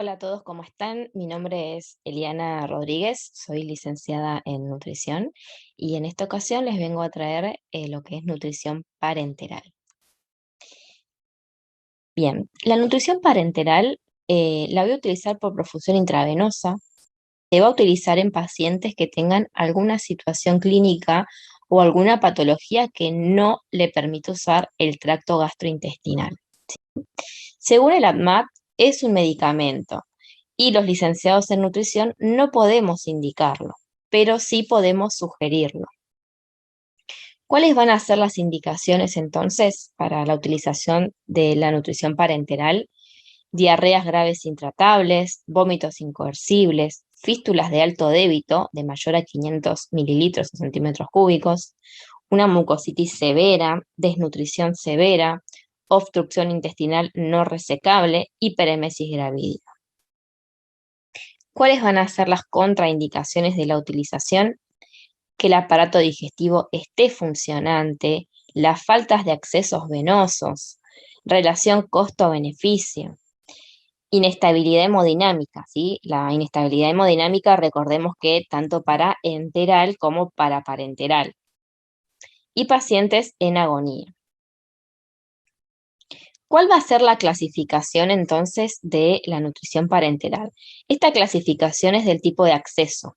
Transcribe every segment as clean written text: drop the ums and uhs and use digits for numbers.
Hola a todos, ¿cómo están? Mi nombre es Eliana Rodríguez, soy licenciada en nutrición y en esta ocasión les vengo a traer lo que es nutrición parenteral. Bien, la nutrición parenteral la voy a utilizar por profusión intravenosa. Se va a utilizar en pacientes que tengan alguna situación clínica o alguna patología que no le permite usar el tracto gastrointestinal. Según el ADMAT, es un medicamento y los licenciados en nutrición no podemos indicarlo, pero sí podemos sugerirlo. ¿Cuáles van a ser las indicaciones entonces para la utilización de la nutrición parenteral? Diarreas graves intratables, vómitos incoercibles, fístulas de alto débito de mayor a 500 mililitros o centímetros cúbicos, una mucositis severa, desnutrición severa, obstrucción intestinal no resecable, hiperemesis gravídea. ¿Cuáles van a ser las contraindicaciones de la utilización? Que el aparato digestivo esté funcionante, las faltas de accesos venosos, relación costo-beneficio, inestabilidad hemodinámica, ¿sí? La inestabilidad hemodinámica, recordemos que tanto para enteral como para parenteral. Y pacientes en agonía. ¿Cuál va a ser la clasificación entonces de la nutrición parenteral? Esta clasificación es del tipo de acceso.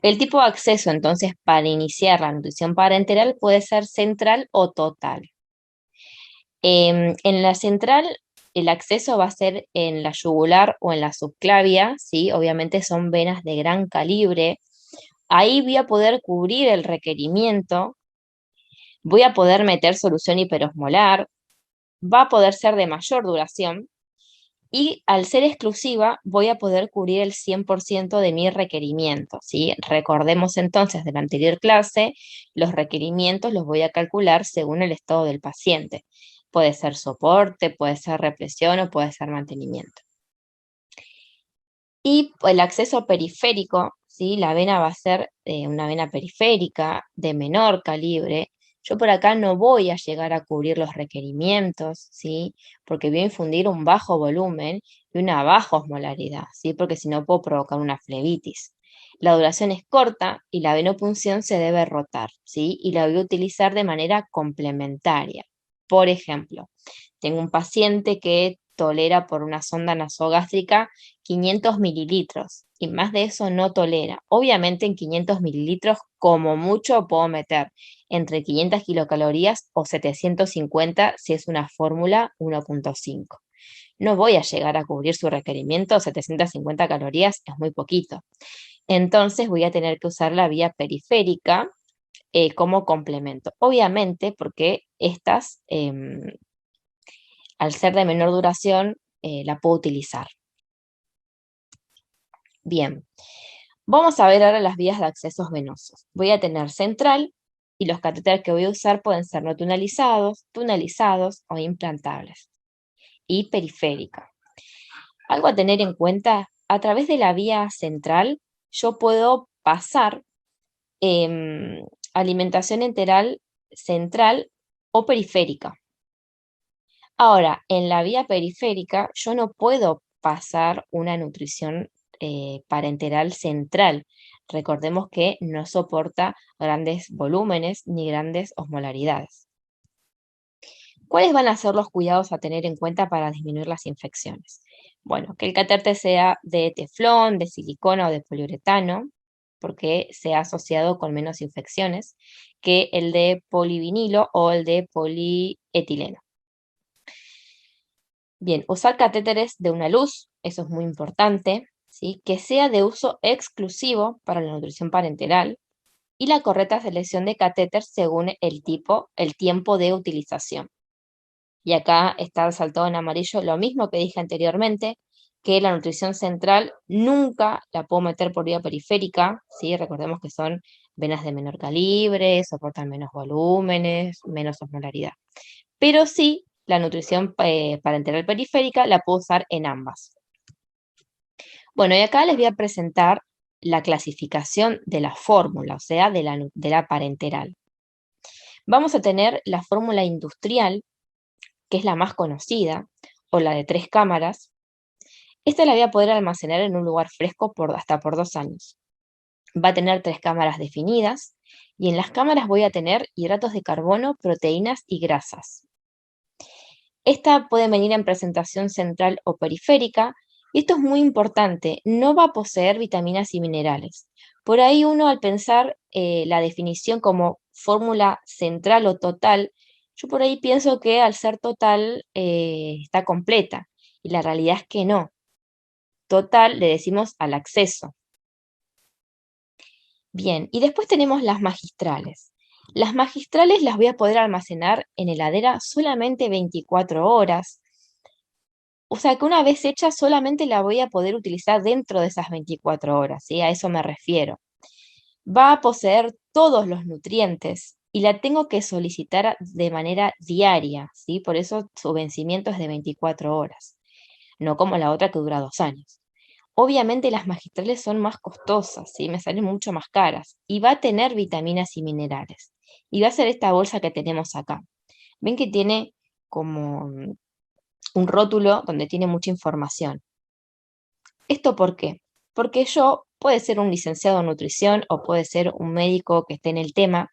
El tipo de acceso entonces para iniciar la nutrición parenteral puede ser central o total. En la central el acceso va a ser en la yugular o en la subclavia, ¿sí? Obviamente son venas de gran calibre. Ahí voy a poder cubrir el requerimiento, voy a poder meter solución hiperosmolar, va a poder ser de mayor duración y al ser exclusiva voy a poder cubrir el 100% de mi requerimiento, ¿sí? Recordemos entonces de la anterior clase, los requerimientos los voy a calcular según el estado del paciente. Puede ser soporte, puede ser represión o puede ser mantenimiento. Y el acceso periférico, ¿sí? La vena va a ser una vena periférica de menor calibre. Yo por acá no voy a llegar a cubrir los requerimientos, ¿sí? Porque voy a infundir un bajo volumen y una baja osmolaridad, ¿sí? Porque si no puedo provocar una flebitis. La duración es corta y la venopunción se debe rotar, ¿sí? Y la voy a utilizar de manera complementaria. Por ejemplo, tengo un paciente que tolera por una sonda nasogástrica 500 mililitros y más de eso no tolera. Obviamente en 500 mililitros como mucho puedo meter entre 500 kilocalorías o 750 si es una fórmula 1.5. No voy a llegar a cubrir su requerimiento, 750 calorías es muy poquito. Entonces voy a tener que usar la vía periférica como complemento. Obviamente porque estas, al ser de menor duración, la puedo utilizar. Bien, vamos a ver ahora las vías de accesos venosos. Voy a tener central y los catéteres que voy a usar pueden ser no tunelizados o implantables. Y periférica. Algo a tener en cuenta, a través de la vía central yo puedo pasar alimentación enteral central o periférica. Ahora, en la vía periférica yo no puedo pasar una nutrición parenteral central. Recordemos que no soporta grandes volúmenes ni grandes osmolaridades. ¿Cuáles van a ser los cuidados a tener en cuenta para disminuir las infecciones? Bueno, que el catéter sea de teflón, de silicona o de poliuretano, porque se ha asociado con menos infecciones que el de polivinilo o el de polietileno. Bien, usar catéteres de una luz, eso es muy importante, ¿sí? Que sea de uso exclusivo para la nutrición parenteral y la correcta selección de catéter según el tiempo de utilización. Y acá está resaltado en amarillo lo mismo que dije anteriormente, que la nutrición central nunca la puedo meter por vía periférica, ¿sí? Recordemos que son venas de menor calibre, soportan menos volúmenes, menos osmolaridad. Pero sí, la nutrición parenteral periférica la puedo usar en ambas. Bueno, y acá les voy a presentar la clasificación de la fórmula, o sea, de la parenteral. Vamos a tener la fórmula industrial, que es la más conocida, o la de 3 cámaras, Esta la voy a poder almacenar en un lugar fresco hasta por 2 años. Va a tener 3 cámaras definidas y en las cámaras voy a tener hidratos de carbono, proteínas y grasas. Esta puede venir en presentación central o periférica, y esto es muy importante, no va a poseer vitaminas y minerales. Por ahí uno al pensar la definición como fórmula central o total, yo por ahí pienso que al ser total está completa, y la realidad es que no. Total le decimos al acceso. Bien, y después tenemos las magistrales. Las magistrales las voy a poder almacenar en heladera solamente 24 horas. O sea que una vez hecha solamente la voy a poder utilizar dentro de esas 24 horas, ¿sí? A eso me refiero. Va a poseer todos los nutrientes y la tengo que solicitar de manera diaria, ¿sí? Por eso su vencimiento es de 24 horas, no como la otra que dura 2 años. Obviamente las magistrales son más costosas, ¿sí? Me salen mucho más caras y va a tener vitaminas y minerales. Y va a ser esta bolsa que tenemos acá. Ven que tiene como un rótulo donde tiene mucha información. ¿Esto por qué? Porque yo, puede ser un licenciado en nutrición o puede ser un médico que esté en el tema,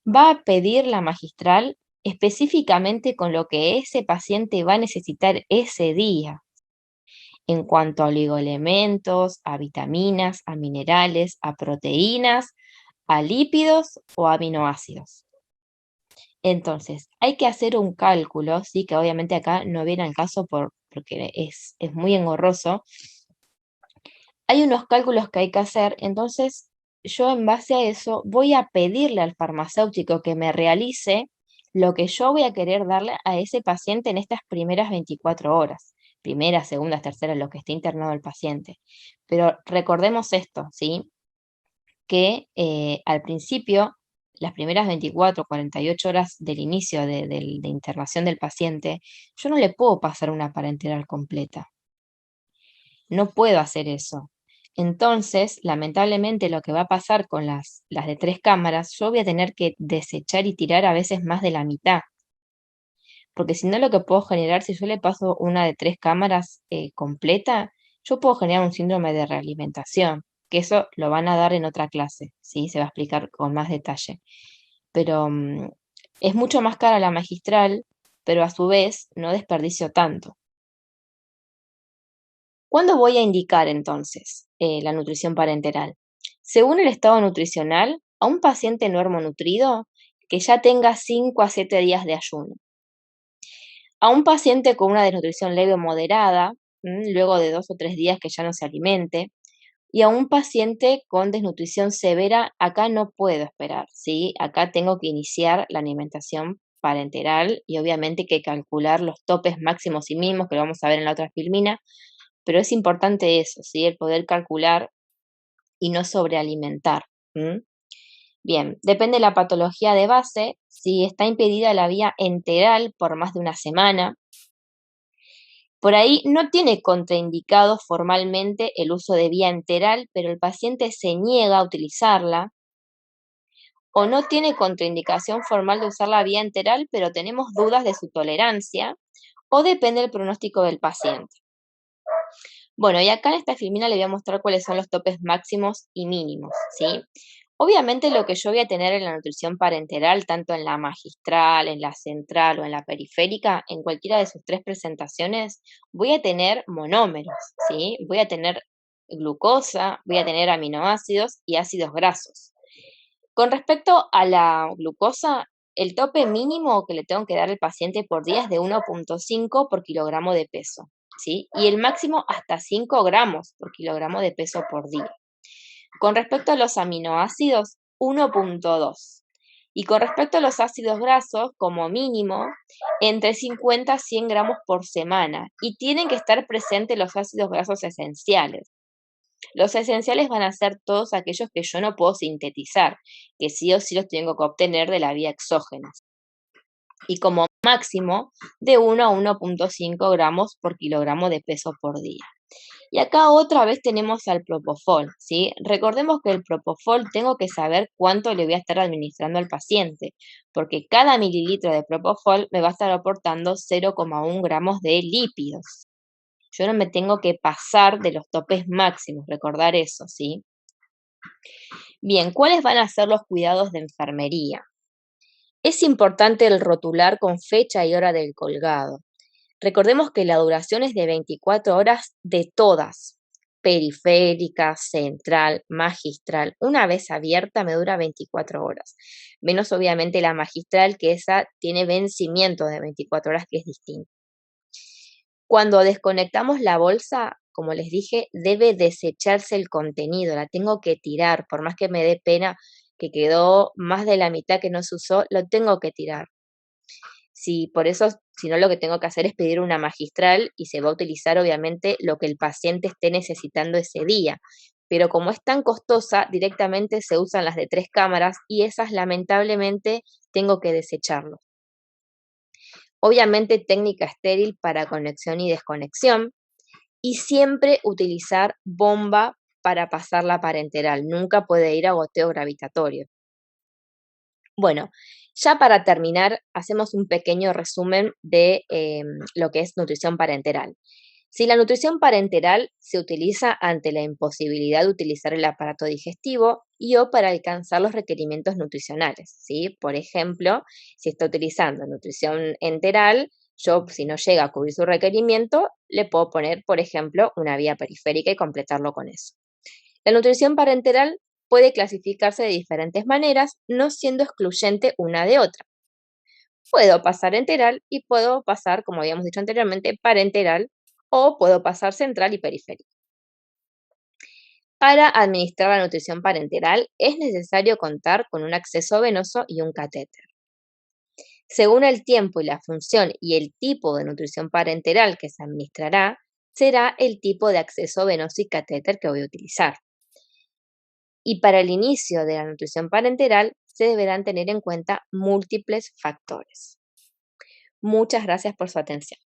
va a pedir la magistral específicamente con lo que ese paciente va a necesitar ese día, en cuanto a oligoelementos, a vitaminas, a minerales, a proteínas, a lípidos o aminoácidos. Entonces, hay que hacer un cálculo, sí, que obviamente acá no viene al caso porque es muy engorroso. Hay unos cálculos que hay que hacer, entonces yo en base a eso voy a pedirle al farmacéutico que me realice lo que yo voy a querer darle a ese paciente en estas primeras 24 horas, primeras, segundas, terceras, lo que esté internado el paciente. Pero recordemos esto, ¿sí? Que al principio, las primeras 24, 48 horas del inicio de internación del paciente, yo no le puedo pasar una parenteral completa. No puedo hacer eso. Entonces, lamentablemente, lo que va a pasar con las de 3 cámaras, yo voy a tener que desechar y tirar a veces más de la mitad. Porque si no, lo que puedo generar, si yo le paso una de 3 cámaras completa, yo puedo generar un síndrome de realimentación, que eso lo van a dar en otra clase, ¿sí? Se va a explicar con más detalle. Pero es mucho más cara la magistral, pero a su vez no desperdicio tanto. ¿Cuándo voy a indicar entonces la nutrición parenteral? Según el estado nutricional, a un paciente normonutrido que ya tenga 5 a 7 días de ayuno. A un paciente con una desnutrición leve o moderada, luego de 2 o 3 días que ya no se alimente. Y a un paciente con desnutrición severa, acá no puedo esperar, ¿sí? Acá tengo que iniciar la alimentación parenteral y obviamente que calcular los topes máximos y mínimos, que lo vamos a ver en la otra filmina, pero es importante eso, ¿sí? El poder calcular y no sobrealimentar. Bien, depende de la patología de base, si está impedida la vía enteral por más de una semana. Por ahí no tiene contraindicado formalmente el uso de vía enteral, pero el paciente se niega a utilizarla, o no tiene contraindicación formal de usar la vía enteral, pero tenemos dudas de su tolerancia, o depende del pronóstico del paciente. Bueno, y acá en esta filmina le voy a mostrar cuáles son los topes máximos y mínimos, ¿sí? Obviamente lo que yo voy a tener en la nutrición parenteral, tanto en la magistral, en la central o en la periférica, en cualquiera de sus 3 presentaciones, voy a tener monómeros, ¿sí? Voy a tener glucosa, voy a tener aminoácidos y ácidos grasos. Con respecto a la glucosa, el tope mínimo que le tengo que dar al paciente por día es de 1,5 por kilogramo de peso, ¿sí? Y el máximo hasta 5 gramos por kilogramo de peso por día. Con respecto a los aminoácidos, 1,2. Y con respecto a los ácidos grasos, como mínimo, entre 50 a 100 gramos por semana. Y tienen que estar presentes los ácidos grasos esenciales. Los esenciales van a ser todos aquellos que yo no puedo sintetizar, que sí o sí los tengo que obtener de la vía exógena. Y como máximo, de 1 a 1,5 gramos por kilogramo de peso por día. Y acá otra vez tenemos al propofol, ¿sí? Recordemos que el propofol tengo que saber cuánto le voy a estar administrando al paciente, porque cada mililitro de propofol me va a estar aportando 0,1 gramos de lípidos. Yo no me tengo que pasar de los topes máximos, recordar eso, ¿sí? Bien, ¿cuáles van a ser los cuidados de enfermería? Es importante el rotular con fecha y hora del colgado. Recordemos que la duración es de 24 horas de todas, periférica, central, magistral. Una vez abierta me dura 24 horas, menos obviamente la magistral, que esa tiene vencimiento de 24 horas, que es distinto. Cuando desconectamos la bolsa, como les dije, debe desecharse el contenido, la tengo que tirar, por más que me dé pena que quedó más de la mitad que no se usó, lo tengo que tirar. Si por eso, si no, lo que tengo que hacer es pedir una magistral y se va a utilizar obviamente lo que el paciente esté necesitando ese día. Pero como es tan costosa, directamente se usan las de 3 cámaras y esas lamentablemente tengo que desecharlo. Obviamente técnica estéril para conexión y desconexión y siempre utilizar bomba para pasar la parenteral. Nunca puede ir a goteo gravitatorio. Bueno, ya para terminar, hacemos un pequeño resumen de lo que es nutrición parenteral. Si la nutrición parenteral se utiliza ante la imposibilidad de utilizar el aparato digestivo y o para alcanzar los requerimientos nutricionales, ¿sí? Por ejemplo, si está utilizando nutrición enteral, yo si no llega a cubrir su requerimiento, le puedo poner, por ejemplo, una vía periférica y completarlo con eso. La nutrición parenteral puede clasificarse de diferentes maneras, no siendo excluyente una de otra. Puedo pasar enteral y puedo pasar, como habíamos dicho anteriormente, parenteral o puedo pasar central y periférico. Para administrar la nutrición parenteral es necesario contar con un acceso venoso y un catéter. Según el tiempo y la función y el tipo de nutrición parenteral que se administrará, será el tipo de acceso venoso y catéter que voy a utilizar. Y para el inicio de la nutrición parenteral se deberán tener en cuenta múltiples factores. Muchas gracias por su atención.